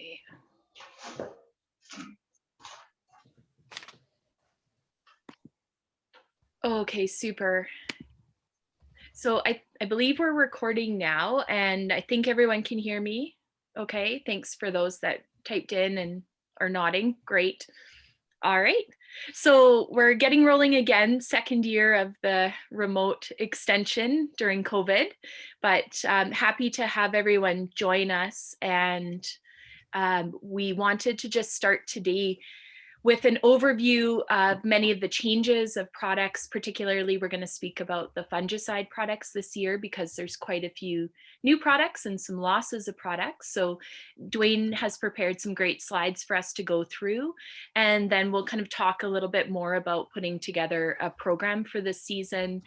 Okay. Okay, super. So I believe we're recording now, and I think everyone can hear me. Okay, thanks for those that typed in and are nodding. Great. All right. So we're getting rolling again, second year of the remote extension during COVID, but happy to have everyone join us. And we wanted to just start today with an overview of many of the changes of products. Particularly, we're going to speak about the fungicide products this year because there's quite a few new products and some losses of products. So Duane has prepared some great slides for us to go through, and then we'll kind of talk a little bit more about putting together a program for this season,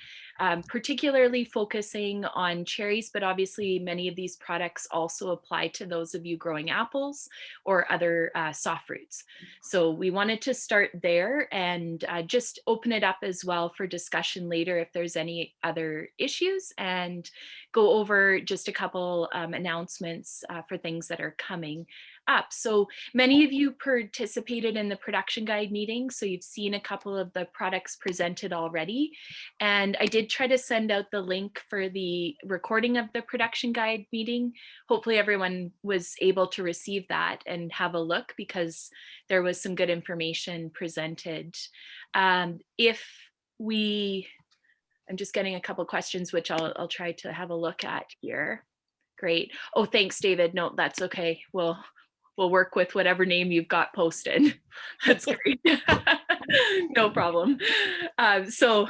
particularly focusing on cherries, but obviously many of these products also apply to those of you growing apples or other soft fruits. So we wanted to start there and just open it up as well for discussion later if there's any other issues, and go over just a couple announcements for things that are coming up. So many of you participated in the production guide meeting, so you've seen a couple of the products presented already. And I did try to send out the link for the recording of the production guide meeting. Hopefully everyone was able to receive that and have a look, because there was some good information presented. I'm just getting a couple questions, which I'll try to have a look at here. Great. Oh, thanks, David. No, that's okay. We'll work with whatever name you've got posted. That's great. No problem. So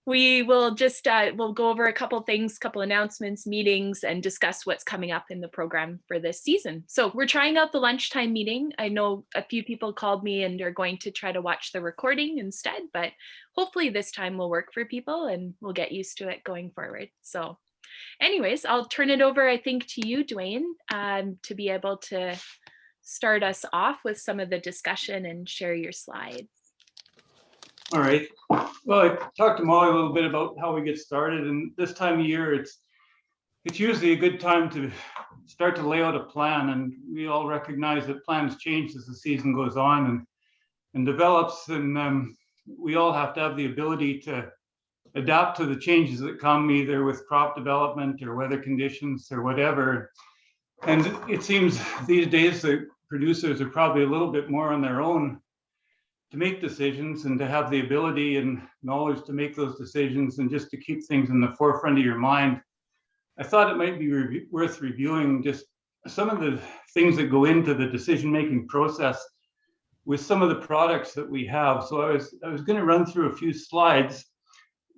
we will just, we'll go over a couple things, couple announcements, meetings, and discuss what's coming up in the program for this season. So we're trying out the lunchtime meeting. I know a few people called me and are going to try to watch the recording instead, but hopefully this time will work for people and we'll get used to it going forward. So anyways, I'll turn it over, I think, to you, Duane, to be able to start us off with some of the discussion and share your slides. All right. Well, I talked to Molly a little bit about how we get started, and this time of year, it's usually a good time to start to lay out a plan. And we all recognize that plans change as the season goes on and develops, and we all have to have the ability to adapt to the changes that come, either with crop development or weather conditions or whatever. And it seems these days the producers are probably a little bit more on their own to make decisions and to have the ability and knowledge to make those decisions, and just to keep things in the forefront of your mind. I thought it might be worth reviewing just some of the things that go into the decision-making process with some of the products that we have. So I was going to run through a few slides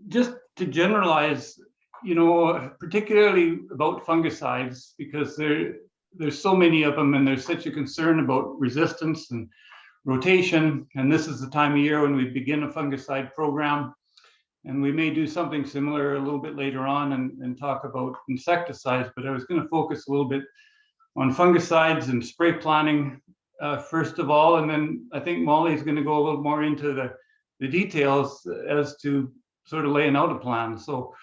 just to generalize, you know, particularly about fungicides, because there's so many of them and there's such a concern about resistance and rotation. And this is the time of year when we begin a fungicide program. And we may do something similar a little bit later on and talk about insecticides, but I was going to focus a little bit on fungicides and spray planning first of all. And then I think Molly is going to go a little more into the details as to sort of laying out a plan. So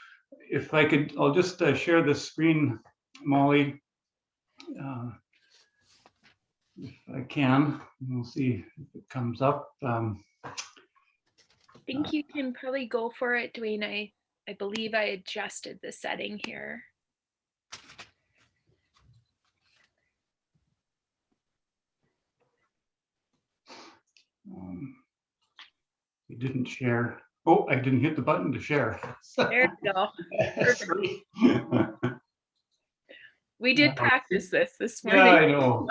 if I could, I'll just share the screen, Molly, if I can. We'll see if it comes up. I think you can probably go for it, Duane. I believe I adjusted the setting here. We didn't share. Oh, I didn't hit the button to share. There we go. We did practice this morning. Yeah, I know.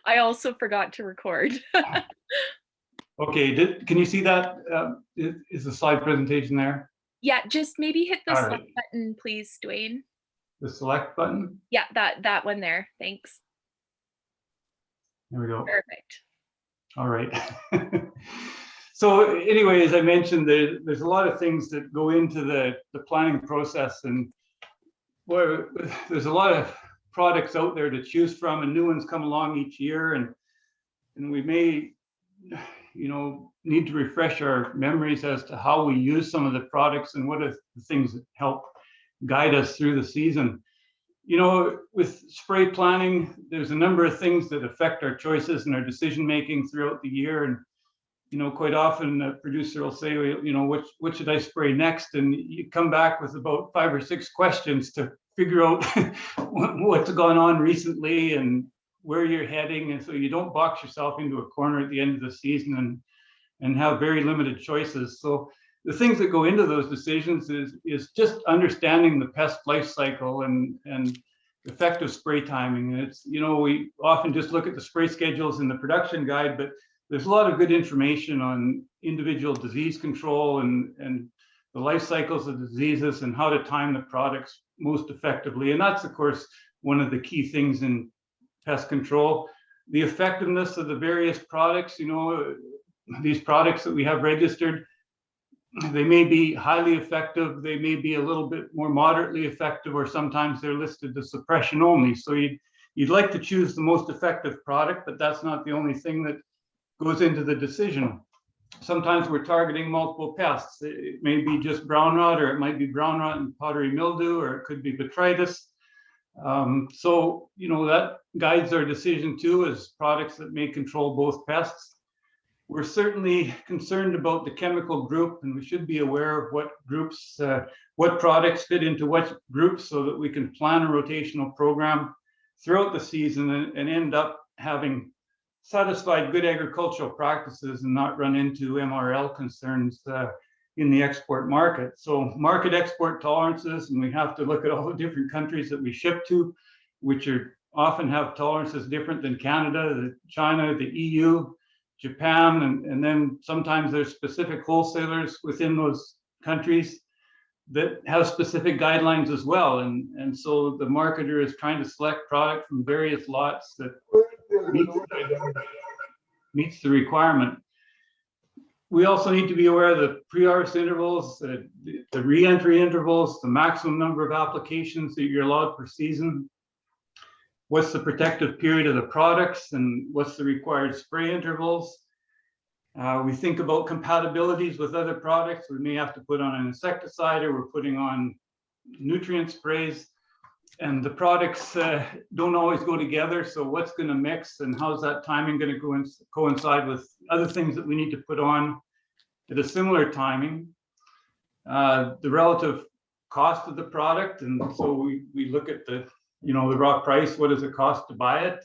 I also forgot to record. Okay, can you see that? Is the slide presentation there? Yeah, just maybe hit the select right button, please, Duane. The select button? Yeah, that one there. Thanks. There we go. Perfect. All right. So anyway, as I mentioned, there's a lot of things that go into the planning process, and boy, there's a lot of products out there to choose from, and new ones come along each year, and we may, you know, need to refresh our memories as to how we use some of the products and what are the things that help guide us through the season. You know, with spray planning, there's a number of things that affect our choices and our decision making throughout the year. And you know, quite often the producer will say, you know, which should I spray next? And you come back with about 5 or 6 questions to figure out what's gone on recently and where you're heading. And so you don't box yourself into a corner at the end of the season and have very limited choices. So the things that go into those decisions is just understanding the pest life cycle and effective spray timing. And it's, you know, we often just look at the spray schedules in the production guide, but there's a lot of good information on individual disease control and the life cycles of diseases and how to time the products most effectively. And that's, of course, one of the key things in pest control. The effectiveness of the various products, you know, these products that we have registered, they may be highly effective, they may be a little bit more moderately effective, or sometimes they're listed as suppression only. So you'd like to choose the most effective product, but that's not the only thing that goes into the decision. Sometimes we're targeting multiple pests. It may be just brown rot, or it might be brown rot and powdery mildew, or it could be botrytis. So, you know, that guides our decision too, as products that may control both pests. We're certainly concerned about the chemical group, and we should be aware of what groups, what products fit into what groups, so that we can plan a rotational program throughout the season and end up having satisfied good agricultural practices and not run into MRL concerns in the export market. So market export tolerances, and we have to look at all the different countries that we ship to, which are often have tolerances different than Canada, China, the EU, Japan, and then sometimes there's specific wholesalers within those countries that have specific guidelines as well. And so the marketer is trying to select product from various lots that meets the requirement. We also need to be aware of the pre-harvest intervals, the re-entry intervals, the maximum number of applications that you're allowed per season. What's the protective period of the products, and what's the required spray intervals? We think about compatibilities with other products. We may have to put on an insecticide, or we're putting on nutrient sprays, and the products don't always go together. So what's going to mix, and how's that timing going to coincide with other things that we need to put on at a similar timing? The relative cost of the product, and so we look at the, you know, the raw price. What does it cost to buy it?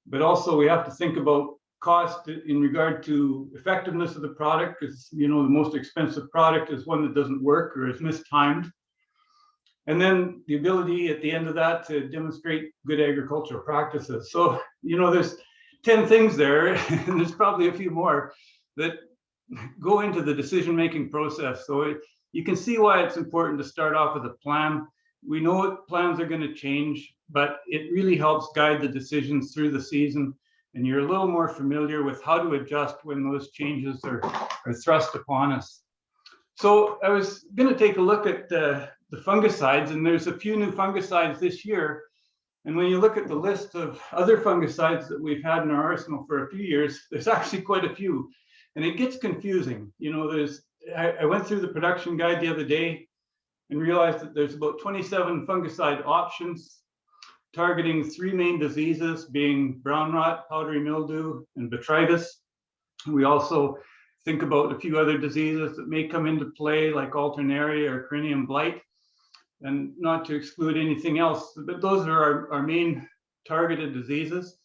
But also we have to think about cost in regard to effectiveness of the product, because, you know, the most expensive product is one that doesn't work or is mistimed. And then the ability at the end of that to demonstrate good agricultural practices. So, you know, there's 10 things there, and there's probably a few more that go into the decision-making process. So you can see why it's important to start off with a plan. We know what plans are going to change, but it really helps guide the decisions through the season, and you're a little more familiar with how to adjust when those changes are thrust upon us. So I was going to take a look at the fungicides, and there's a few new fungicides this year. And when you look at the list of other fungicides that we've had in our arsenal for a few years, there's actually quite a few, and it gets confusing. You know, I went through the production guide the other day and realized that there's about 27 fungicide options targeting 3 main diseases, being brown rot, powdery mildew, and botrytis. We also think about a few other diseases that may come into play, like alternaria or corinium blight, and not to exclude anything else, but those are our main targeted diseases.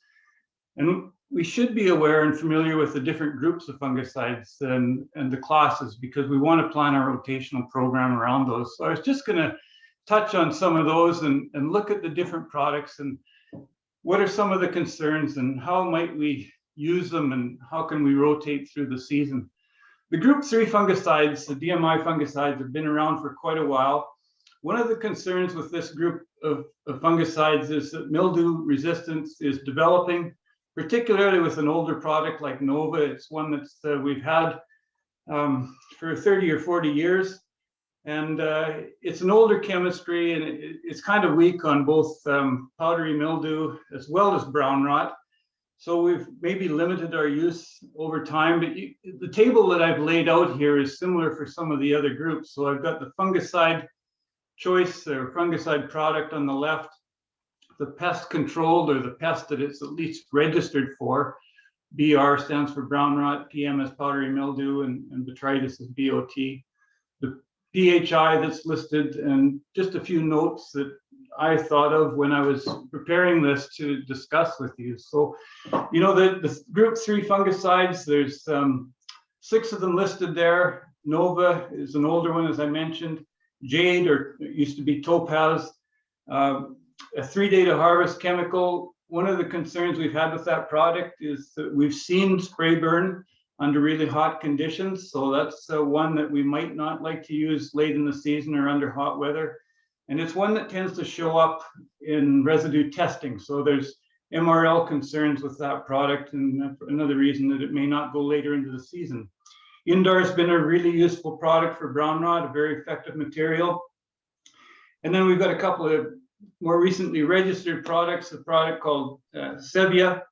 And we should be aware and familiar with the different groups of fungicides and the classes, because we want to plan our rotational program around those. So I was just going to touch on some of those and look at the different products and what are some of the concerns and how might we use them and how can we rotate through the season. The group 3 fungicides, the DMI fungicides, have been around for quite a while. One of the concerns with this group of fungicides is that mildew resistance is developing, particularly with an older product like Nova. It's one that's we've had for 30 or 40 years. And it's an older chemistry, and it's kind of weak on both powdery mildew as well as brown rot. So we've maybe limited our use over time, but the table that I've laid out here is similar for some of the other groups. So I've got the fungicide choice or fungicide product on the left, the pest controlled, or the pest that it's at least registered for. BR stands for brown rot, PM is powdery mildew, and botrytis is BOT. The PHI that's listed, and just a few notes that I thought of when I was preparing this to discuss with you. So, you know, the group 3 fungicides, there's 6 of them listed there. Nova is an older one, as I mentioned. Jade, or it used to be Topaz, a 3-day to harvest chemical. One of the concerns we've had with that product is that we've seen spray burn under really hot conditions. So that's one that we might not like to use late in the season or under hot weather. And it's one that tends to show up in residue testing. So there's MRL concerns with that product, and another reason that it may not go later into the season. Indar has been a really useful product for brown rot, a very effective material. And then we've got a couple of more recently registered products, a product called Sevia,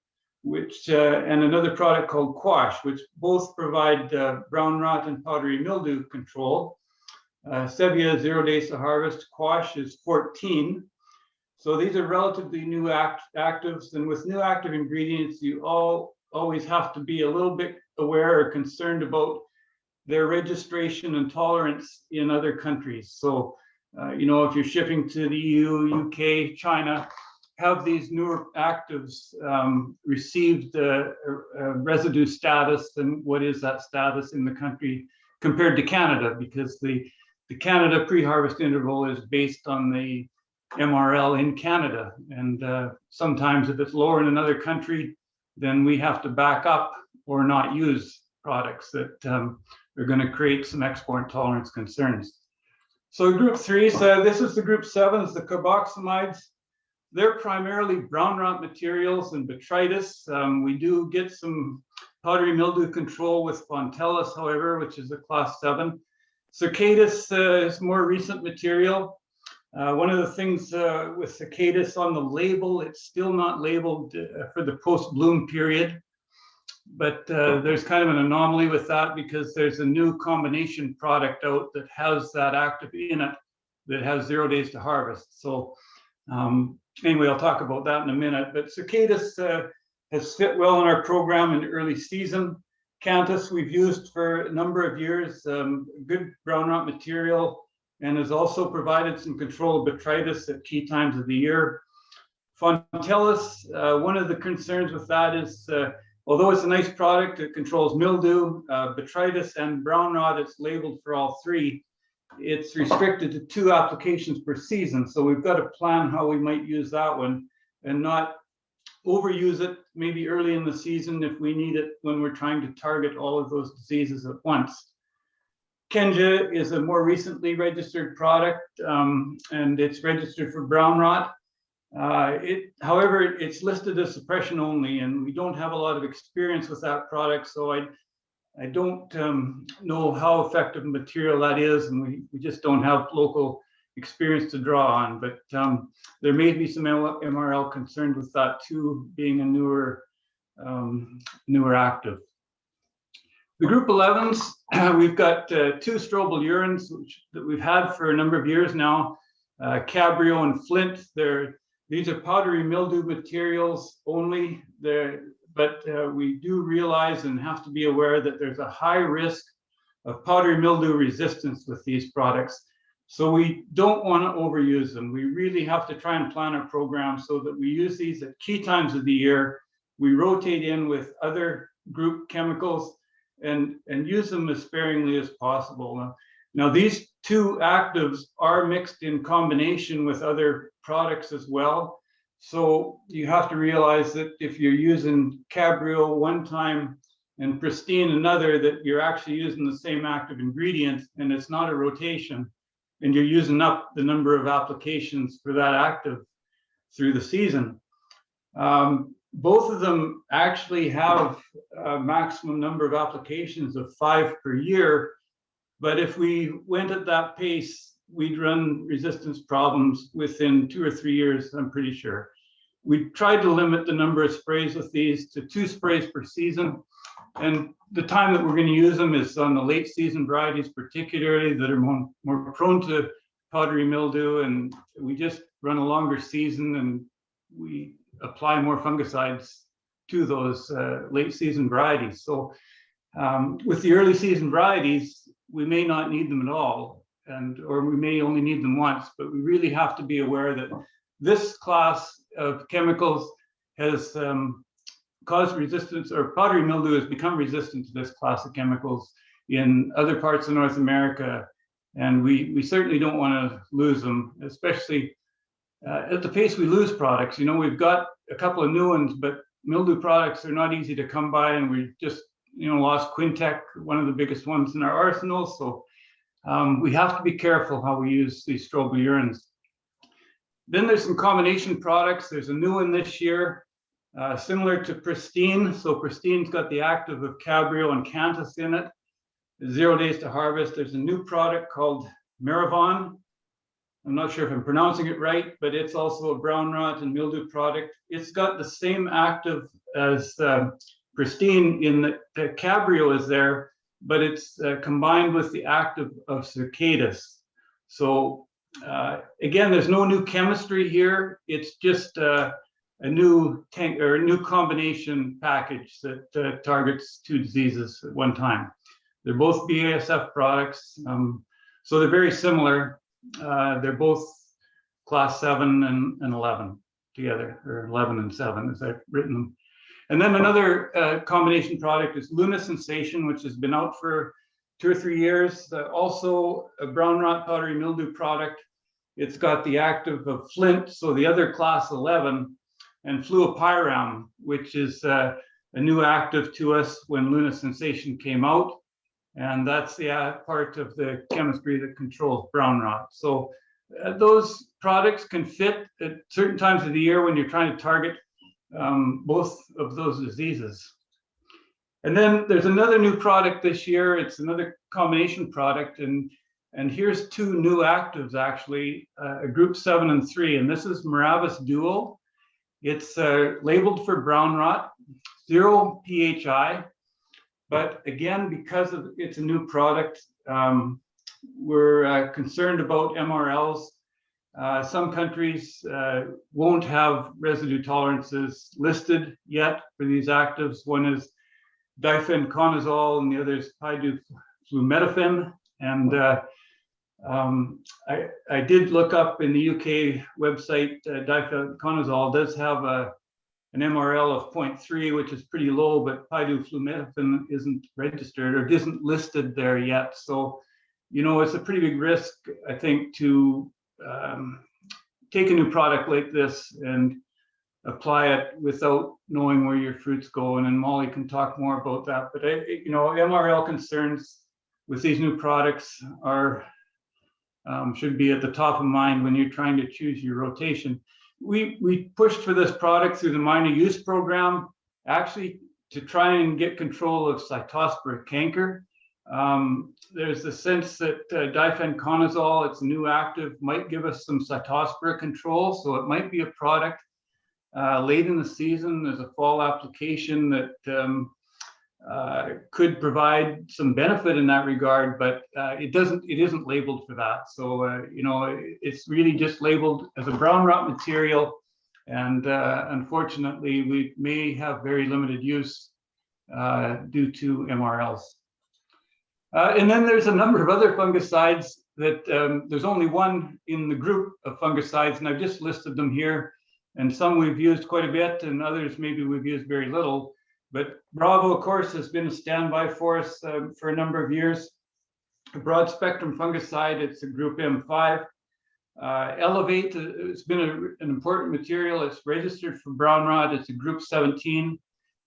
which and another product called Quash, which both provide brown rot and powdery mildew control. Sevia 0 days to harvest, Quash is 14. So these are relatively new actives, and with new active ingredients, you always have to be a little bit aware or concerned about their registration and tolerance in other countries. So, you know, if you're shipping to the EU, UK, China, have these newer actives received a residue status, and what is that status in the country compared to Canada? Because the Canada pre-harvest interval is based on the MRL in Canada, and sometimes if it's lower in another country, then we have to back up or not use products that are going to create some export tolerance concerns. So group 3, so this is the group 7s, the carboxamides. They're primarily brown rot materials and botrytis. We do get some powdery mildew control with Fontellus, however, which is a class 7. Cicadas is more recent material. One of the things with Cicadas on the label, it's still not labeled for the post-bloom period, but there's kind of an anomaly with that because there's a new combination product out that has that active in it that has 0 days to harvest. So anyway, I'll talk about that in a minute, but Cicadas has fit well in our program in early season. Cantus we've used for a number of years, good brown rot material, and has also provided some control of botrytis at key times of the year. Fontellus, one of the concerns with that is, although it's a nice product, it controls mildew, botrytis, and brown rot. It's labeled for all 3. It's restricted to 2 applications per season. So we've got to plan how we might use that one and not overuse it maybe early in the season if we need it when we're trying to target all of those diseases at once. Kenja is a more recently registered product, and it's registered for brown rot. However, it's listed as suppression only, and we don't have a lot of experience with that product, so I don't know how effective material that is, and we just don't have local experience to draw on. But there may be some MRL concerned with that too, being a newer active. The group 11s, we've got 2 strobel urines that we've had for a number of years now, Cabrio and Flint. These are powdery mildew materials only, but we do realize and have to be aware that there's a high risk of powdery mildew resistance with these products. So we don't want to overuse them. We really have to try and plan our program so that we use these at key times of the year. We rotate in with other group chemicals and use them as sparingly as possible. Now these 2 actives are mixed in combination with other products as well. So you have to realize that if you're using Cabrio one time and Pristine another, that you're actually using the same active ingredient, and it's not a rotation, and you're using up the number of applications for that active through the season. Both of them actually have a maximum number of applications of 5 per year, but if we went at that pace, we'd run resistance problems within 2 or 3 years, I'm pretty sure. We tried to limit the number of sprays with these to 2 sprays per season, and the time that we're going to use them is on the late season varieties, particularly that are more prone to powdery mildew, and we just run a longer season and we apply more fungicides to those late season varieties. So with the early season varieties, we may not need them at all, or we may only need them once, but we really have to be aware that this class of chemicals has caused resistance, or powdery mildew has become resistant to this class of chemicals in other parts of North America. And we certainly don't want to lose them, especially at the pace we lose products. We've got a couple of new ones, but mildew products are not easy to come by, and we just lost Quintec, one of the biggest ones in our arsenal. So we have to be careful how we use these strobilurins. Then there's some combination products. There's a new one this year, similar to Pristine. So Pristine's got the active of Cabrio and Cantus in it. 0 days to harvest. There's a new product called Maravon. I'm not sure if I'm pronouncing it right, but it's also a brown rot and mildew product. It's got the same active as Pristine in that the Cabrio is there, but it's combined with the active of Cicadas. So again, there's no new chemistry here. It's just a new tank or a new combination package that targets 2 diseases at one time. They're both BASF products, so they're very similar. They're both class 7 and 11 together, or 11 and 7 as I've written them. And then another combination product is Luna Sensation, which has been out for 2 or 3 years. Also a brown rot powdery mildew product. It's got the active of Flint, so the other class 11, and fluopyram, which is a new active to us when Luna Sensation came out. And that's the part of the chemistry that controls brown rot. So those products can fit at certain times of the year when you're trying to target both of those diseases. And then there's another new product this year. It's another combination product. And here's 2 new actives, actually, a group 7 and 3. And this is Miravis Dual. It's labeled for brown rot, 0 PHI. But again, because it's a new product, we're concerned about MRLs. Some countries won't have residue tolerances listed yet for these actives. One is difenoconazole and the other is pidoflumethafen. And I did look up in the UK website, difenoconazole does have an MRL of 0.3, which is pretty low, but pidoflumethafen isn't registered or isn't listed there yet. So, it's a pretty big risk, I think, to take a new product like this and apply it without knowing where your fruit's going. And Molly can talk more about that. But MRL concerns with these new products are should be at the top of mind when you're trying to choose your rotation. We pushed for this product through the minor use program, actually to try and get control of cytospora canker. There's the sense that difenoconazole, it's a new active, might give us some cytospora control. So it might be a product late in the season as a fall application that could provide some benefit in that regard, but it isn't labeled for that. So it's really just labeled as a brown rot material, and unfortunately we may have very limited use due to MRLs. And then there's a number of other fungicides that there's only one in the group of fungicides, and I've just listed them here. And some we've used quite a bit, and others maybe we've used very little. But Bravo, of course, has been a standby for us for a number of years. A broad spectrum fungicide, it's a group M5. Elevate, it's been an important material. It's registered for brown rot. It's a group 17.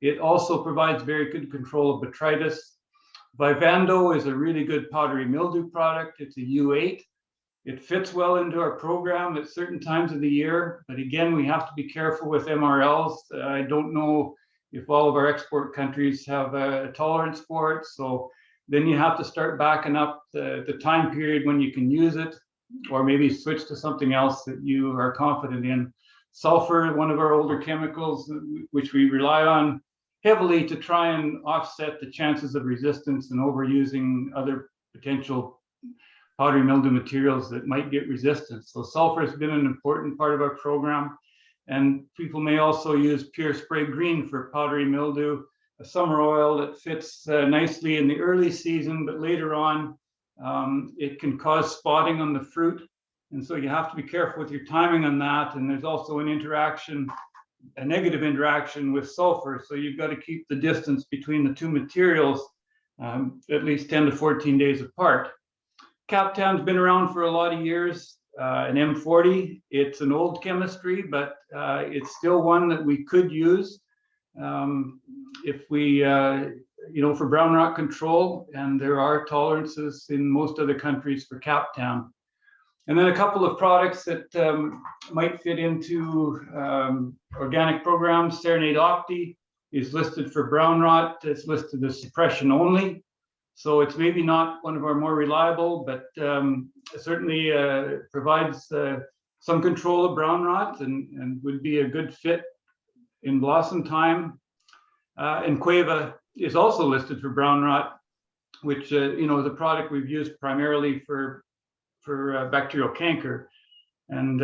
It also provides very good control of botrytis. Vivando is a really good powdery mildew product. It's a U8. It fits well into our program at certain times of the year. But again, we have to be careful with MRLs. I don't know if all of our export countries have a tolerance for it. So then you have to start backing up the time period when you can use it, or maybe switch to something else that you are confident in. Sulfur, one of our older chemicals, which we rely on heavily to try and offset the chances of resistance and overusing other potential powdery mildew materials that might get resistance. So sulfur has been an important part of our program. And people may also use Pure Spray Green for powdery mildew, a summer oil that fits nicely in the early season, but later on, it can cause spotting on the fruit. And so you have to be careful with your timing on that. And there's also an interaction, a negative interaction with sulfur. So you've got to keep the distance between the two materials at least 10 to 14 days apart. Captan's been around for a lot of years. An M40, it's an old chemistry, but it's still one that we could use if we, for brown rot control, and there are tolerances in most other countries for Captan. And then a couple of products that might fit into organic programs. Serenade Opti is listed for brown rot. It's listed as suppression only. So it's maybe not one of our more reliable, but certainly provides some control of brown rot and would be a good fit in blossom time. And Cueva is also listed for brown rot, which is a product we've used primarily for bacterial canker. And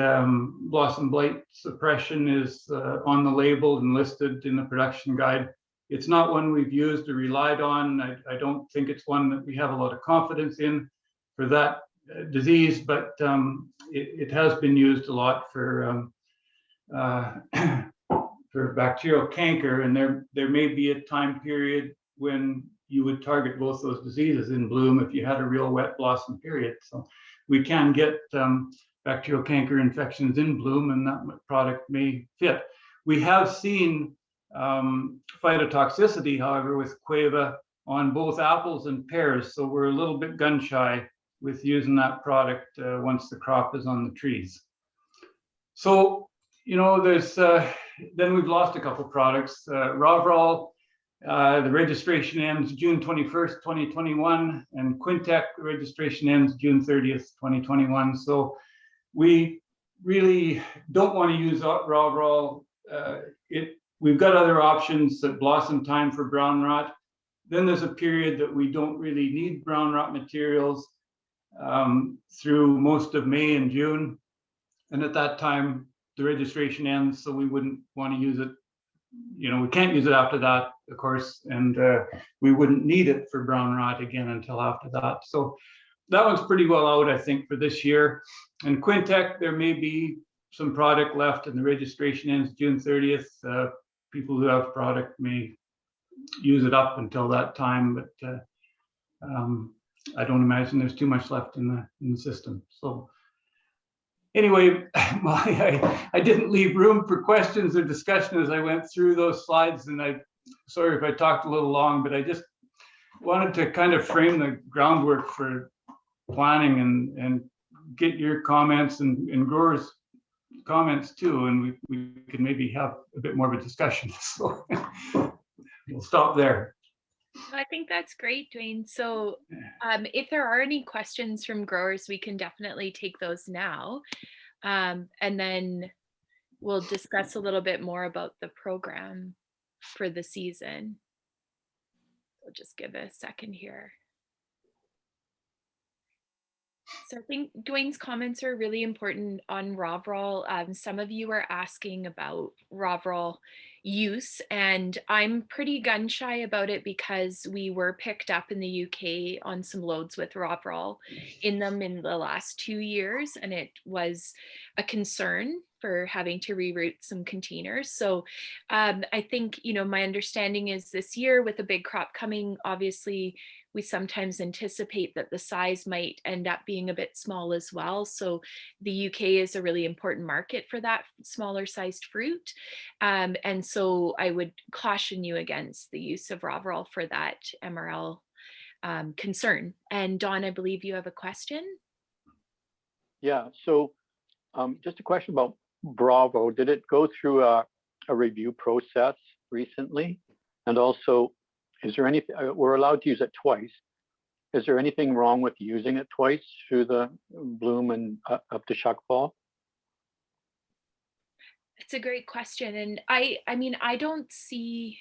blossom blight suppression is on the label and listed in the production guide. It's not one we've used or relied on. I don't think it's one that we have a lot of confidence in for that disease, but it has been used a lot for bacterial canker. And there may be a time period when you would target both those diseases in bloom if you had a real wet blossom period. So we can get bacterial canker infections in bloom, and that product may fit. We have seen phytotoxicity, however, with Cueva on both apples and pears. So we're a little bit gun shy with using that product once the crop is on the trees. So, there's, then we've lost a couple products. Rovrol, the registration ends June 21st, 2021, and Quintec, the registration ends June 30th, 2021. So we really don't want to use Rovrol. We've got other options at blossom time for brown rot. Then there's a period that we don't really need brown rot materials through most of May and June. And at that time, the registration ends, so we wouldn't want to use it. We can't use it after that, of course, and we wouldn't need it for brown rot again until after that. So that one's pretty well out, I think, for this year. And Quintec, there may be some product left, and the registration ends June 30th. People who have product may use it up until that time, but I don't imagine there's too much left in the system. So anyway, I didn't leave room for questions or discussion as I went through those slides, and sorry if I talked a little long, but I just wanted to kind of frame the groundwork for planning and get your comments and growers' comments too, and we can maybe have a bit more of a discussion. So we'll stop there. I think that's great, Duane. So if there are any questions from growers, we can definitely take those now. And then we'll discuss a little bit more about the program for the season. I'll just give a second here. So I think Duane's comments are really important on Rovrol. Some of you are asking about Rovrol use, and I'm pretty gun shy about it because we were picked up in the UK on some loads with Rovrol in them in the last 2 years, and it was a concern for having to reroute some containers. So I think, my understanding is this year with a big crop coming, obviously, we sometimes anticipate that the size might end up being a bit small as well. So the UK is a really important market for that smaller sized fruit. And so I would caution you against the use of Rovrol for that MRL concern. And Dawn, I believe you have a question. Yeah, so just a question about Bravo. Did it go through a review process recently? And also, is there anything, we're allowed to use it twice. Is there anything wrong with using it twice through the bloom and up to shuck fall? It's a great question. And I don't see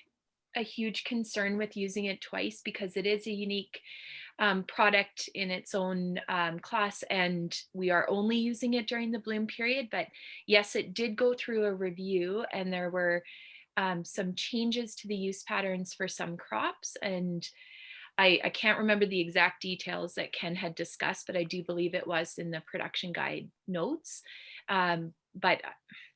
a huge concern with using it twice because it is a unique product in its own class, and we are only using it during the bloom period. But yes, it did go through a review, and there were some changes to the use patterns for some crops. And I can't remember the exact details that Ken had discussed, but I do believe it was in the production guide notes. But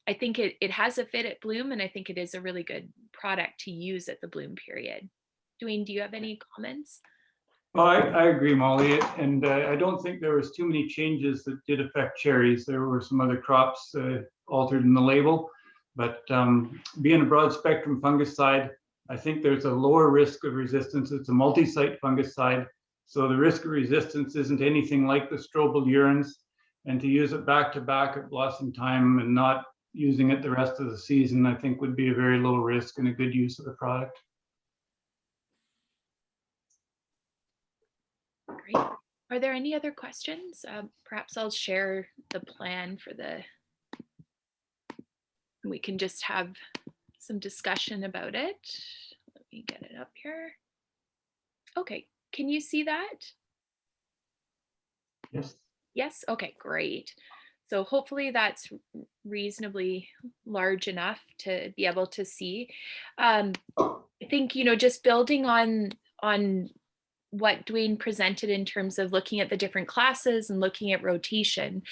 I think it has a fit at bloom, and I think it is a really good product to use at the bloom period. Duane, do you have any comments? Well, I agree, Molly, and I don't think there was too many changes that did affect cherries. There were some other crops altered in the label, but being a broad spectrum fungicide, I think there's a lower risk of resistance. It's a multi-site fungicide, so the risk of resistance isn't anything like the strobel urines. And to use it back to back at blossom time and not using it the rest of the season, I think would be a very low risk and a good use of the product. Great. Are there any other questions? Perhaps I'll share the plan for we can just have some discussion about it. Let me get it up here. Okay, can you see that? Yes. Yes, okay, great. So hopefully that's reasonably large enough to be able to see. I think, just building on what Duane presented in terms of looking at the different classes and looking at rotation,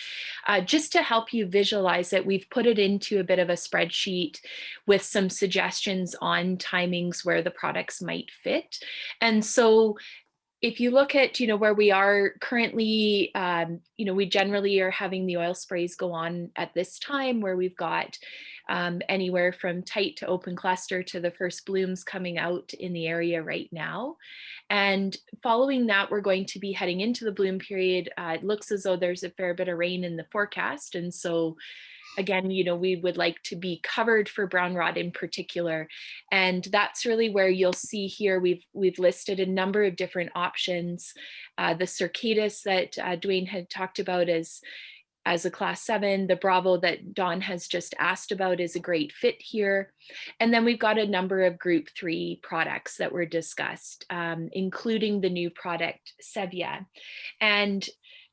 just to help you visualize it, we've put it into a bit of a spreadsheet with some suggestions on timings where the products might fit. And so if you look at, where we are currently, we generally are having the oil sprays go on at this time where we've got anywhere from tight to open cluster to the first blooms coming out in the area right now. And following that, we're going to be heading into the bloom period. It looks as though there's a fair bit of rain in the forecast. And so again, we would like to be covered for brown rot in particular. And that's really where you'll see here, we've listed a number of different options. The Circatus that Duane had talked about as a class 7, the Bravo that Don has just asked about is a great fit here. And then we've got a number of group 3 products that were discussed, including the new product Sevia. And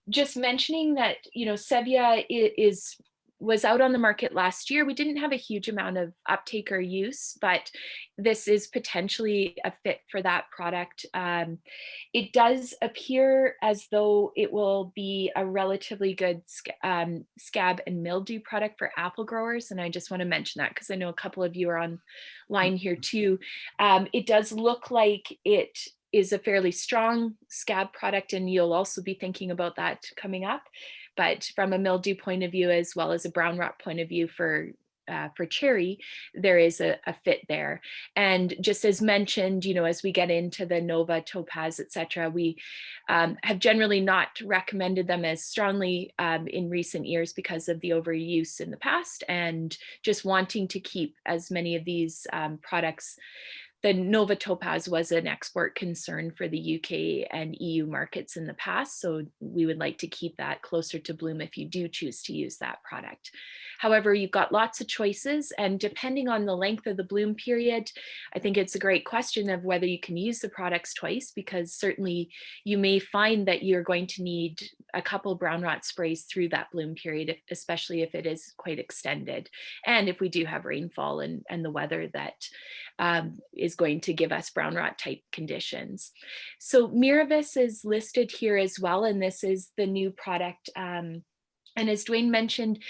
just mentioning that, Sevia was out on the market last year. We didn't have a huge amount of uptake or use, but this is potentially a fit for that product. It does appear as though it will be a relatively good scab and mildew product for apple growers. And I just want to mention that because I know a couple of you are online here too. It does look like it is a fairly strong scab product, and you'll also be thinking about that coming up. But from a mildew point of view, as well as a brown rot point of view for cherry, there is a fit there. And just as mentioned, as we get into the Nova, Topaz, etc., we have generally not recommended them as strongly in recent years because of the overuse in the past, and just wanting to keep as many of these products. The Nova Topaz was an export concern for the UK and EU markets in the past, so we would like to keep that closer to bloom if you do choose to use that product. However, you've got lots of choices, and depending on the length of the bloom period, I think it's a great question of whether you can use the products twice, because certainly you may find that you're going to need a couple brown rot sprays through that bloom period, especially if it is quite extended, and if we do have rainfall and the weather that is going to give us brown rot type conditions. So Miravis is listed here as well, and this is the new product. And as Duane mentioned,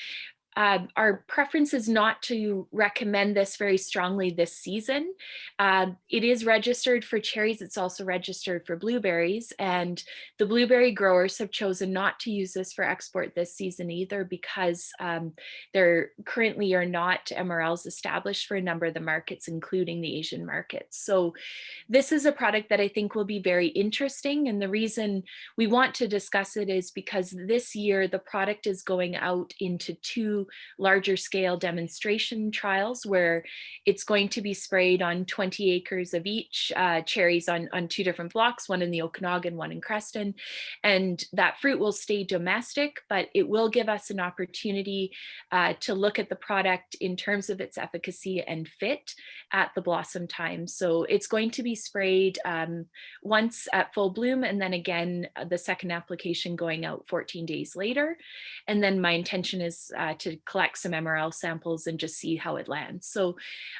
our preference is not to recommend this very strongly this season. It is registered for cherries. It's also registered for blueberries, and the blueberry growers have chosen not to use this for export this season either, because there currently are not MRLs established for a number of the markets, including the Asian markets. So this is a product that I think will be very interesting. And the reason we want to discuss it is because this year the product is going out into 2 2 larger scale demonstration trials where it's going to be sprayed on 20 acres of each, cherries on 2 different blocks, one in the Okanagan, one in Creston. And that fruit will stay domestic, but it will give us an opportunity to look at the product in terms of its efficacy and fit at the blossom time. So it's going to be sprayed once at full bloom, and then again, the second application going out 14 days later. And then my intention is to collect some MRL samples and just see how it lands. So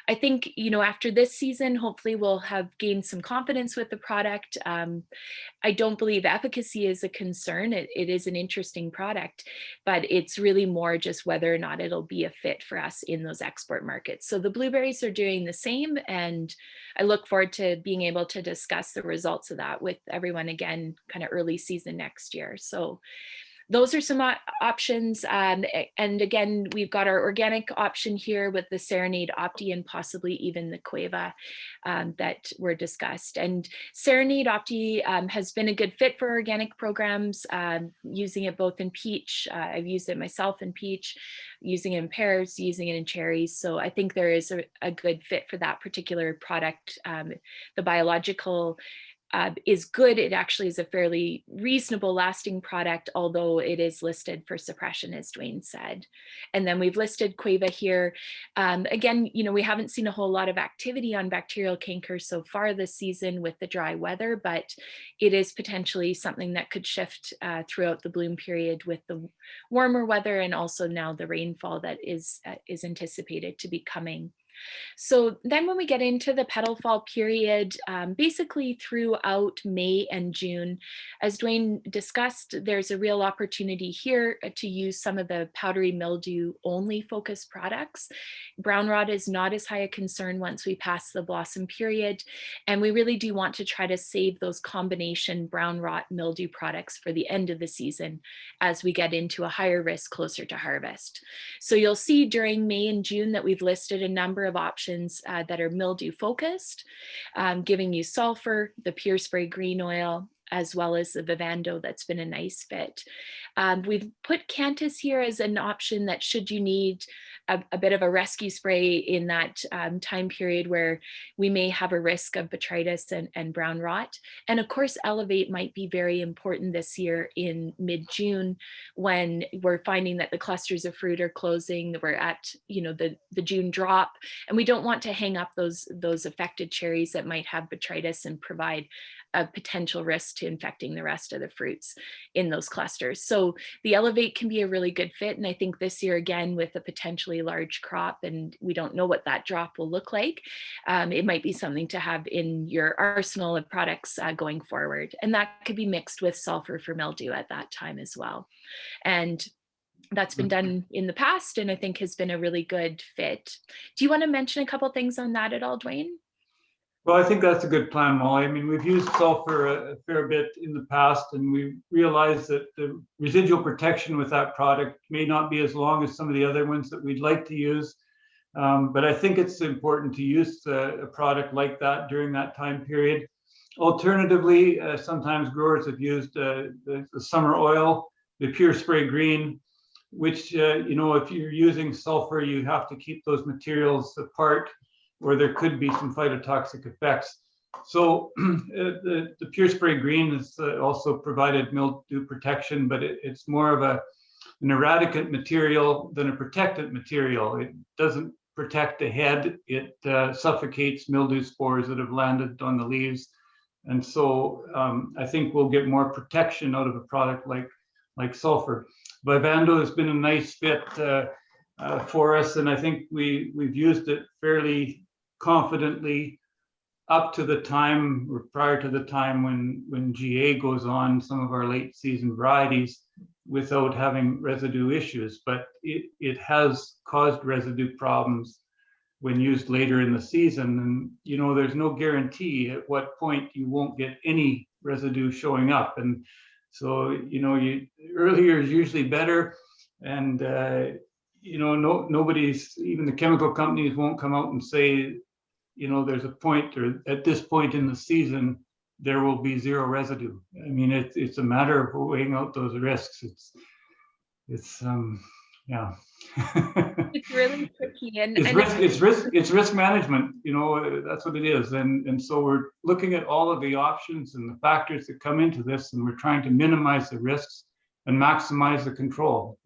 I think, you know, after this season, hopefully we'll have gained some confidence with the product. I don't believe efficacy is a concern. It is an interesting product, but it's really more just whether or not it'll be a fit for us in those export markets. So the blueberries are doing the same, and I look forward to being able to discuss the results of that with everyone again, kind of early season next year. So those are some options. And again, we've got our organic option here with the Serenade Opti and possibly even the Cueva that were discussed. And Serenade Opti has been a good fit for organic programs, using it both in peach. I've used it myself in peach, using it in pears, using it in cherries. So I think there is a good fit for that particular product. The biological is good. It actually is a fairly reasonable lasting product, although it is listed for suppression, as Duane said. And then we've listed Cueva here. Again, you know, we haven't seen a whole lot of activity on bacterial canker so far this season with the dry weather, but it is potentially something that could shift throughout the bloom period with the warmer weather, and also now the rainfall that is anticipated to be coming. So then when we get into the petal fall period, basically throughout May and June, as Duane discussed, there's a real opportunity here to use some of the powdery mildew only focused products. Brown rot is not as high a concern once we pass the blossom period, and we really do want to try to save those combination brown rot mildew products for the end of the season as we get into a higher risk closer to harvest. So you'll see during May and June that we've listed a number of options that are mildew focused, giving you sulfur, the Pure Spray green oil, as well as the Vivando. That's been a nice fit. We've put Cantus here as an option that should you need a bit of a rescue spray in that time period where we may have a risk of botrytis and brown rot. And of course, Elevate might be very important this year in mid-June when we're finding that the clusters of fruit are closing. We're at, you know, the June drop, and we don't want to hang up those affected cherries that might have botrytis and provide a potential risk to infecting the rest of the fruits in those clusters. So the Elevate can be a really good fit. And I think this year, again, with a potentially large crop, and we don't know what that drop will look like, it might be something to have in your arsenal of products going forward. And that could be mixed with sulfur for mildew at that time as well. And that's been done in the past, and I think has been a really good fit. Do you want to mention a couple things on that at all, Duane? Well, I think that's a good plan, Molly. I mean, we've used sulfur a fair bit in the past, and we realized that the residual protection with that product may not be as long as some of the other ones that we'd like to use. But I think it's important to use a product like that during that time period. Alternatively, sometimes growers have used the summer oil, the Pure Spray Green, which, you know, if you're using sulfur, you have to keep those materials apart, or there could be some phytotoxic effects. So the Pure Spray Green has also provided mildew protection, but it's more of an eradicant material than a protectant material. It doesn't protect the head. It suffocates mildew spores that have landed on the leaves. And so I think we'll get more protection out of a product like sulfur. Vivando has been a nice fit for us, and I think we've used it fairly confidently up to the time, or prior to the time when GA goes on some of our late season varieties without having residue issues. But it has caused residue problems when used later in the season. And, you know, there's no guarantee at what point you won't get any residue showing up. And so, you know, earlier is usually better. And, you know, nobody's, even the chemical companies won't come out and say, you know, there's a point, or at this point in the season, there will be zero residue. I mean, it's a matter of weighing out those risks. It's Yeah. It's really tricky, and It's risk management, you know, that's what it is. And so we're looking at all of the options and the factors that come into this, and we're trying to minimize the risks and maximize the control.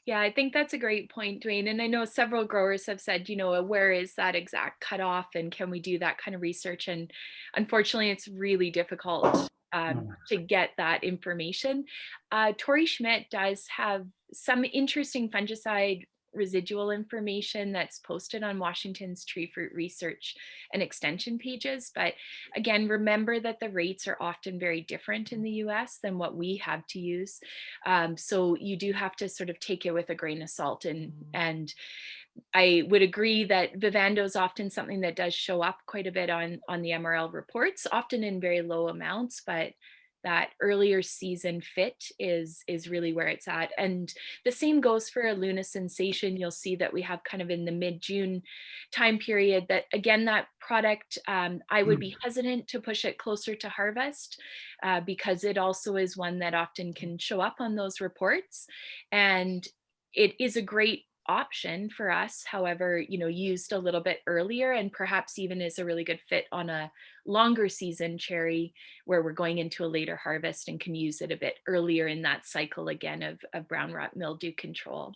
yeah, I think that's a great point, Duane. And I know several growers have said, where is that exact cutoff and can we do that kind of research? And unfortunately, it's really difficult to get that information. Tori Schmidt does have some interesting fungicide residual information that's posted on Washington's tree fruit research and extension pages. But again, remember that the rates are often very different in the US than what we have to use. So you do have to sort of take it with a grain of salt. And I would agree that Vivando is often something that does show up quite a bit on the MRL reports, often in very low amounts, but that earlier season fit is really where it's at. And the same goes for a Luna Sensation. You'll see that we have kind of in the mid-June time period that, again, that product, I would be hesitant to push it closer to harvest because it also is one that often can show up on those reports. And it is a great option for us, however, used a little bit earlier, and perhaps even is a really good fit on a longer season cherry where we're going into a later harvest and can use it a bit earlier in that cycle again of brown rot mildew control.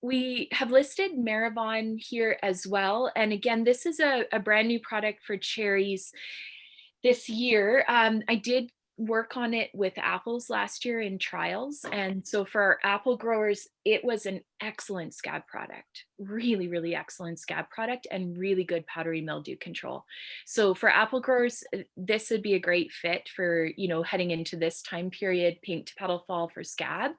We have listed Maribon here as well. And again, this is a brand new product for cherries this year. I did work on it with apples last year in trials. And so for our apple growers, it was an excellent scab product, really, really excellent scab product and really good powdery mildew control. So for apple growers, this would be a great fit for, heading into this time period, pink to petal fall for scab.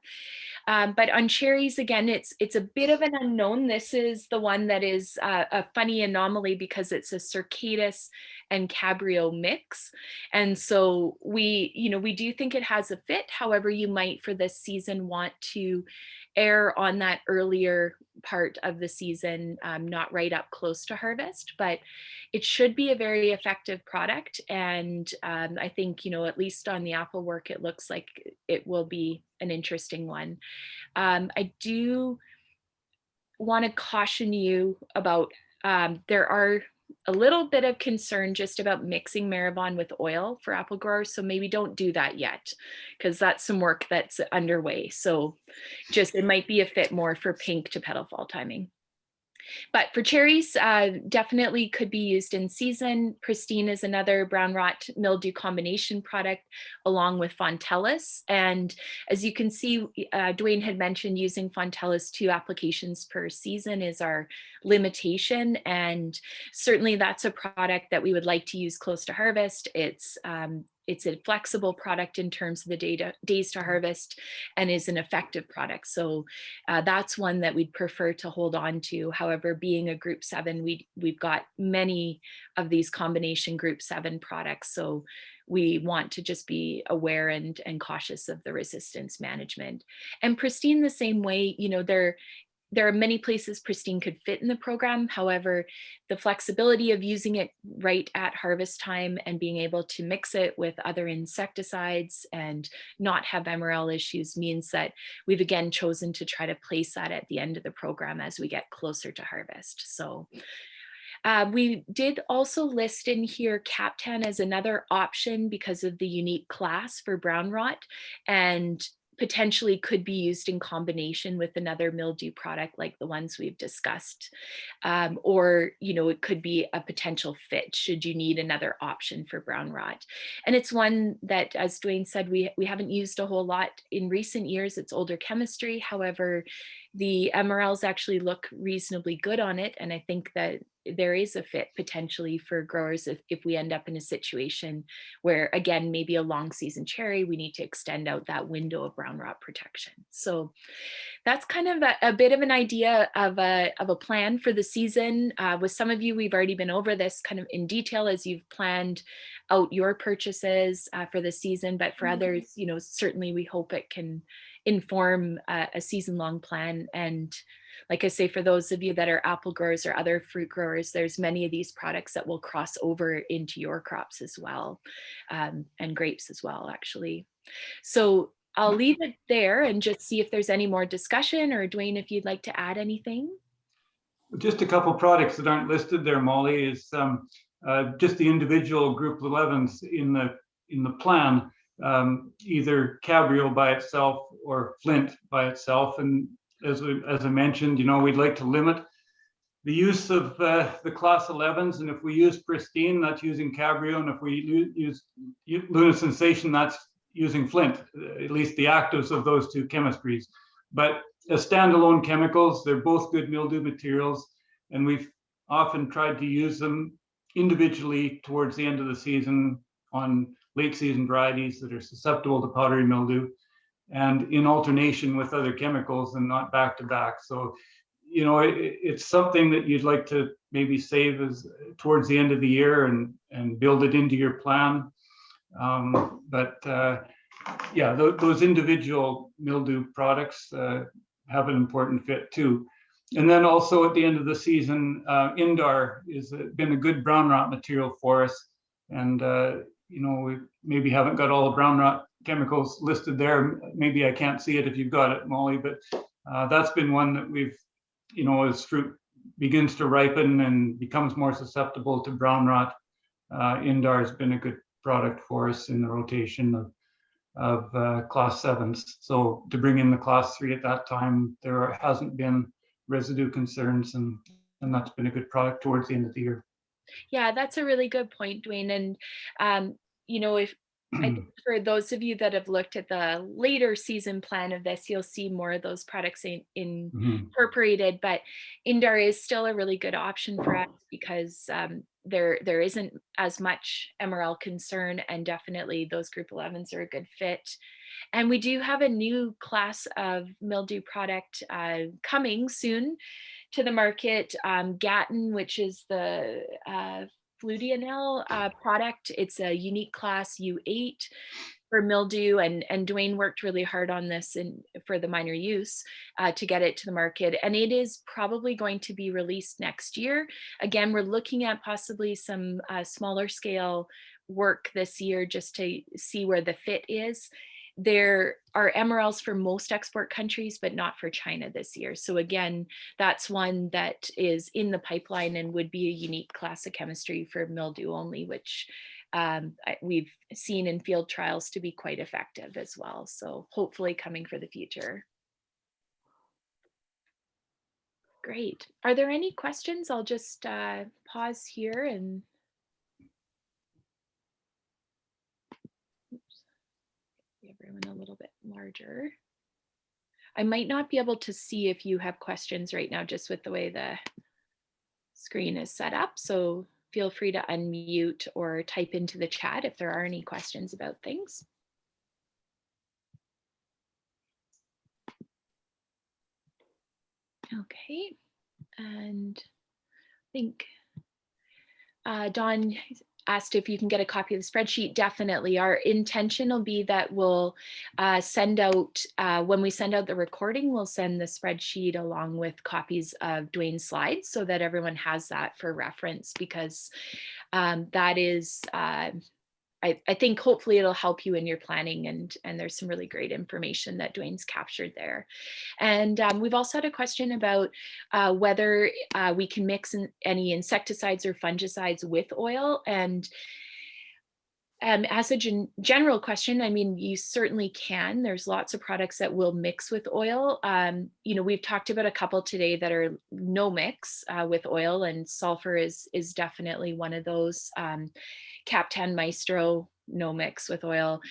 But on cherries, again, it's a bit of an unknown. This is the one that is a funny anomaly because it's a Circatus and Cabrio mix. And so we do think it has a fit. However, you might for this season want to err on that earlier part of the season, not right up close to harvest, but it should be a very effective product. And I think, at least on the apple work, it looks like it will be an interesting one. I do want to caution you about, there are a little bit of concern just about mixing Maribon with oil for apple growers. So maybe don't do that yet, because that's some work that's underway. So it might be a fit more for pink to petal fall timing. But for cherries, definitely could be used in season. Pristine is another brown rot mildew combination product along with Fontellus. And as you can see, Duane had mentioned using Fontellus 2 applications per season is our limitation. And certainly that's a product that we would like to use close to harvest. It's a flexible product in terms of the days to harvest and is an effective product. So that's one that we'd prefer to hold on to. However, being a group 7, we've got many of these combination group 7 products. So we want to just be aware and cautious of the resistance management. And Pristine the same way, there are many places Pristine could fit in the program. However, the flexibility of using it right at harvest time and being able to mix it with other insecticides and not have MRL issues means that we've again chosen to try to place that at the end of the program as we get closer to harvest. So we did also list in here Captan as another option because of the unique class for brown rot, and potentially could be used in combination with another mildew product like the ones we've discussed. Or, it could be a potential fit should you need another option for brown rot. And it's one that, as Duane said, we haven't used a whole lot in recent years. It's older chemistry. However, the MRLs actually look reasonably good on it. And I think that there is a fit potentially for growers if we end up in a situation where, again, maybe a long season cherry, we need to extend out that window of brown rot protection. So that's kind of a bit of an idea of a plan for the season. With some of you, we've already been over this kind of in detail as you've planned out your purchases for the season. But for others, certainly we hope it can inform a season-long plan. And like I say, for those of you that are apple growers or other fruit growers, there's many of these products that will cross over into your crops as well, and grapes as well, actually. So I'll leave it there and just see if there's any more discussion, or Duane, if you'd like to add anything. Just a couple products that aren't listed there, Molly, is just the individual group 11s in the plan, either Cabrio by itself or Flint by itself. And as I mentioned, we'd like to limit the use of the class 11s, and if we use Pristine, that's using Cabrio, and if we use Luna Sensation, that's using Flint, at least the actives of those two chemistries. But as standalone chemicals, they're both good mildew materials, and we've often tried to use them individually towards the end of the season on late season varieties that are susceptible to powdery mildew, and in alternation with other chemicals and not back to back. So it's something that you'd like to maybe save as towards the end of the year and build it into your plan. Yeah, those individual mildew products have an important fit too. And then also at the end of the season, Indar has been a good brown rot material for us. And we maybe haven't got all the brown rot chemicals listed there. Maybe I can't see it if you've got it, Molly, but that's been one that we've, as fruit begins to ripen and becomes more susceptible to brown rot, Indar has been a good product for us in the rotation of class 7s. So to bring in the class 3 at that time, there hasn't been residue concerns, and that's been a good product towards the end of the year. Yeah, that's a really good point, Duane. And if I think for those of you that have looked at the later season plan of this, you'll see more of those products incorporated. But Indar is still a really good option for us because there isn't as much MRL concern, and definitely those group 11s are a good fit. And we do have a new class of mildew product coming soon to the market, Gatton, which is the Fludianel product. It's a unique class U8 for mildew, and Duane worked really hard on this for the minor use to get it to the market, and it is probably going to be released next year. Again, we're looking at possibly some smaller scale work this year just to see where the fit is. There are MRLs for most export countries, but not for China this year. So again, that's one that is in the pipeline and would be a unique class of chemistry for mildew only, which we've seen in field trials to be quite effective as well. So hopefully coming for the future. Great. Are there any questions? I'll just pause here and everyone a little bit larger. I might not be able to see if you have questions right now, just with the way the screen is set up. So feel free to unmute or type into the chat if there are any questions about things. Okay, and I think Dawn asked if you can get a copy of the spreadsheet. Definitely. Our intention will be that we'll send out, when we send out the recording, we'll send the spreadsheet along with copies of Duane's slides so that everyone has that for reference, because that is, I think hopefully it'll help you in your planning, and there's some really great information that Duane's captured there. And we've also had a question about whether we can mix any insecticides or fungicides with oil. And as a general question, I mean, you certainly can. There's lots of products that will mix with oil. We've talked about a couple today that are no mix with oil, and sulfur is definitely one of those. Cap 10 Maestro, no mix with oil.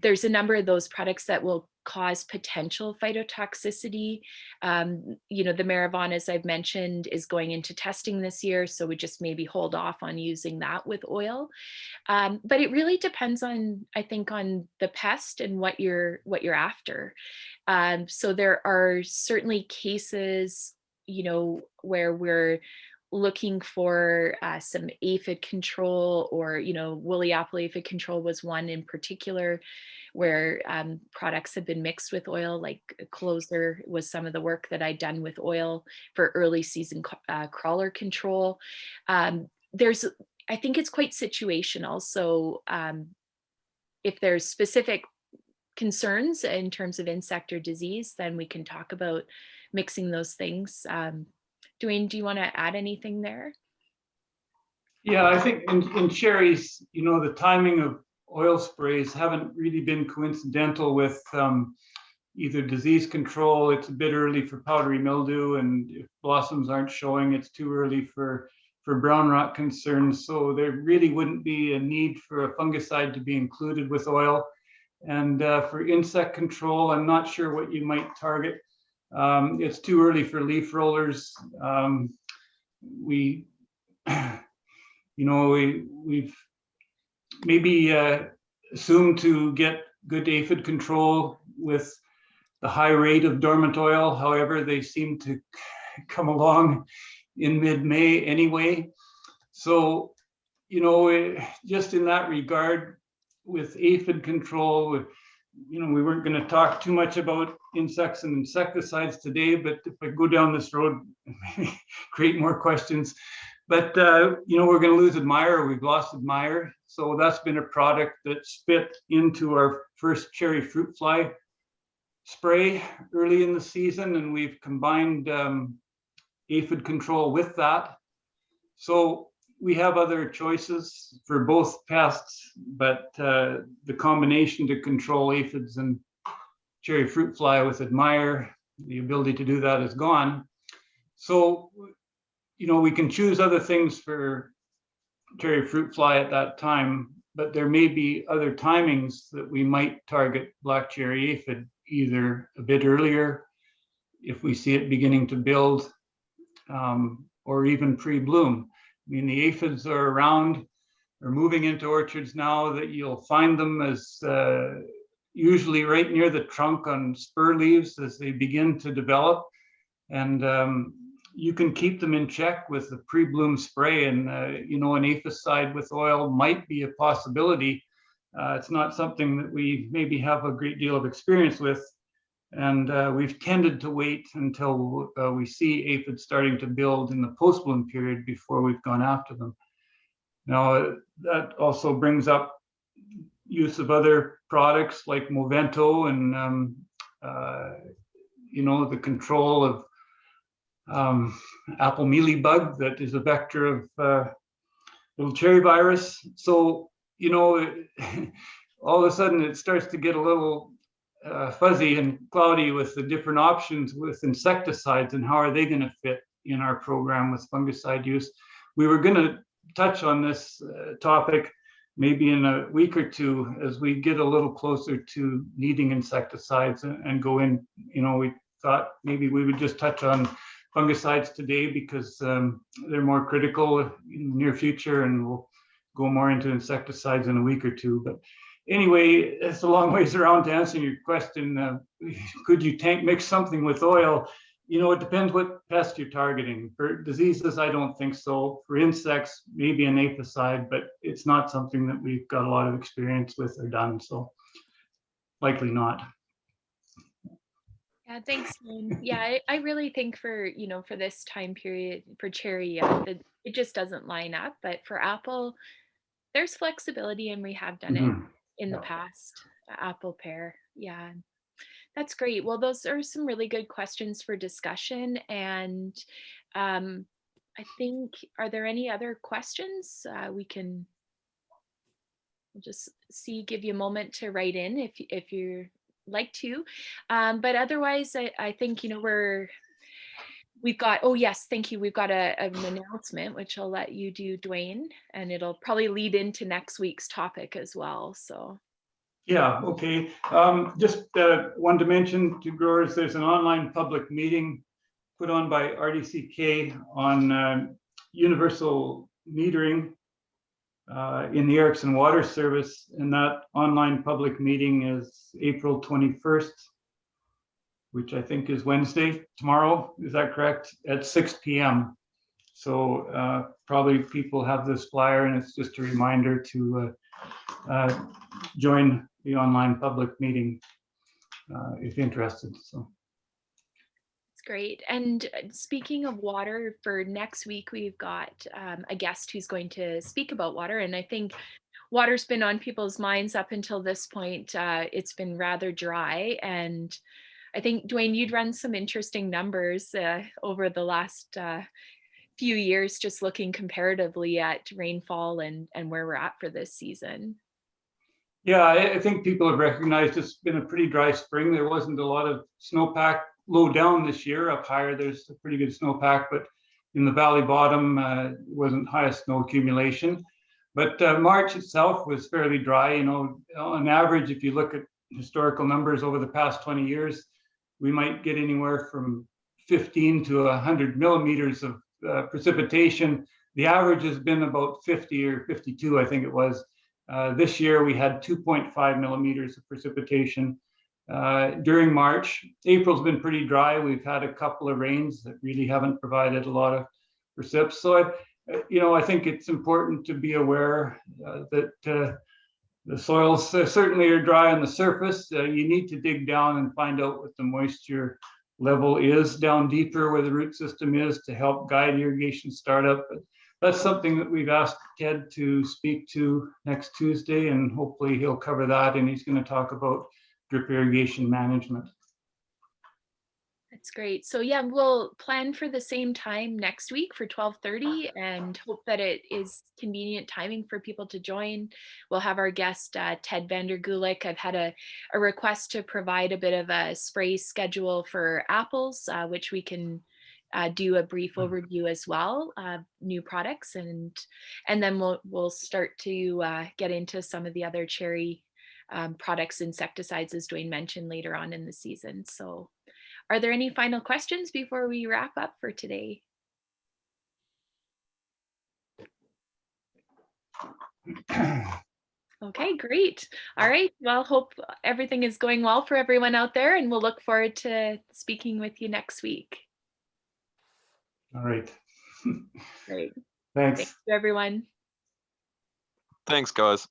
There's a number of those products that will cause potential phytotoxicity. The Maravon, as I've mentioned, is going into testing this year, so we just maybe hold off on using that with oil. But it really depends on, I think, on the pest and what you're after. So there are certainly cases, where we're looking for some aphid control, or woolly apple aphid control was one in particular where products have been mixed with oil, like Closer was some of the work that I'd done with oil for early season crawler control. I think it's quite situational. So if there's specific concerns in terms of insect or disease, then we can talk about mixing those things. Duane, do you want to add anything there? Yeah, I think in cherries, the timing of oil sprays haven't really been coincidental with either disease control. It's a bit early for powdery mildew, and if blossoms aren't showing, it's too early for brown rot concerns. So there really wouldn't be a need for a fungicide to be included with oil. And for insect control, I'm not sure what you might target. It's too early for leaf rollers. We we've maybe assumed to get good aphid control with the high rate of dormant oil. However, they seem to come along in mid-May anyway. So, just in that regard, with aphid control, we weren't going to talk too much about insects and insecticides today, but if I go down this road, maybe create more questions. But, we're going to lose Admire. We've lost Admire. So that's been a product that spit into our first cherry fruit fly spray early in the season. And we've combined aphid control with that. So we have other choices for both pests, but the combination to control aphids and cherry fruit fly with Admire, the ability to do that is gone. So we can choose other things for cherry fruit fly at that time, but there may be other timings that we might target black cherry aphid either a bit earlier if we see it beginning to build, or even pre-bloom. I mean, the aphids are around, are moving into orchards now that you'll find them as usually right near the trunk on spur leaves as they begin to develop. And you can keep them in check with the pre-bloom spray, and an aphicide with oil might be a possibility. It's not something that we maybe have a great deal of experience with, and we've tended to wait until we see aphids starting to build in the post-bloom period before we've gone after them. Now, that also brings up use of other products like Movento and the control of apple mealybug that is a vector of little cherry virus. So, all of a sudden it starts to get a little fuzzy and cloudy with the different options with insecticides and how are they going to fit in our program with fungicide use. We were going to touch on this topic maybe in a week or two as we get a little closer to needing insecticides and go in. We thought maybe we would just touch on fungicides today because they're more critical in the near future, and we'll go more into insecticides in a week or two. But anyway, it's a long ways around to answer your question. Could you tank mix something with oil? It depends what pest you're targeting. For diseases, I don't think so. For insects, maybe an aphicide, but it's not something that we've got a lot of experience with or done, so likely not. Yeah, thanks, Duane. Yeah, I really think for this time period for cherry, it just doesn't line up. But for apple, there's flexibility, and we have done it in the past. Apple pear, yeah, that's great. Well, those are some really good questions for discussion, and I think, are there any other questions? We'll just give you a moment to write in if you're like to, but otherwise I think we've got, oh yes, thank you, we've got an announcement which I'll let you do, Duane, and it'll probably lead into next week's topic as well. So yeah, okay. Just wanted to mention to growers, there's an online public meeting put on by RDCK on universal metering in the Erickson Water Service, and that online public meeting is April 21st, which I think is Wednesday, tomorrow. Is that correct? At 6 p.m. So probably people have this flyer, and it's just a reminder to join the online public meeting if interested. So. Great. And speaking of water, for next week, we've got a guest who's going to speak about water. And I think water's been on people's minds up until this point. It's been rather dry, and I think, Duane, you'd run some interesting numbers over the last few years, just looking comparatively at rainfall and where we're at for this season. Yeah, I think people have recognized it's been a pretty dry spring. There wasn't a lot of snowpack low down this year. Up higher, there's a pretty good snowpack, but in the valley bottom, wasn't highest snow accumulation. But March itself was fairly dry. You know, on average, if you look at historical numbers over the past 20 years, we might get anywhere from 15 to 100 millimeters of precipitation. The average has been about 50 or 52, I think it was. This year we had 2.5 millimeters of precipitation during March. April's been pretty dry. We've had a couple of rains that really haven't provided a lot of precip. So I think it's important to be aware that the soils certainly are dry on the surface. You need to dig down and find out what the moisture level is down deeper where the root system is to help guide irrigation startup. But that's something that we've asked Ted to speak to next Tuesday, and hopefully he'll cover that, and he's going to talk about drip irrigation management. That's great. So yeah, we'll plan for the same time next week for 12:30 and hope that it is convenient timing for people to join. We'll have our guest, Ted Vandergulik. I've had a request to provide a bit of a spray schedule for apples, which we can do a brief overview as well, new products, and then we'll start to get into some of the other cherry products, insecticides, as Duane mentioned, later on in the season. So are there any final questions before we wrap up for today? Okay, great. All right. Well, hope everything is going well for everyone out there, and we'll look forward to speaking with you next week. All right. Great. Thanks. Thank you, everyone. Thanks, guys.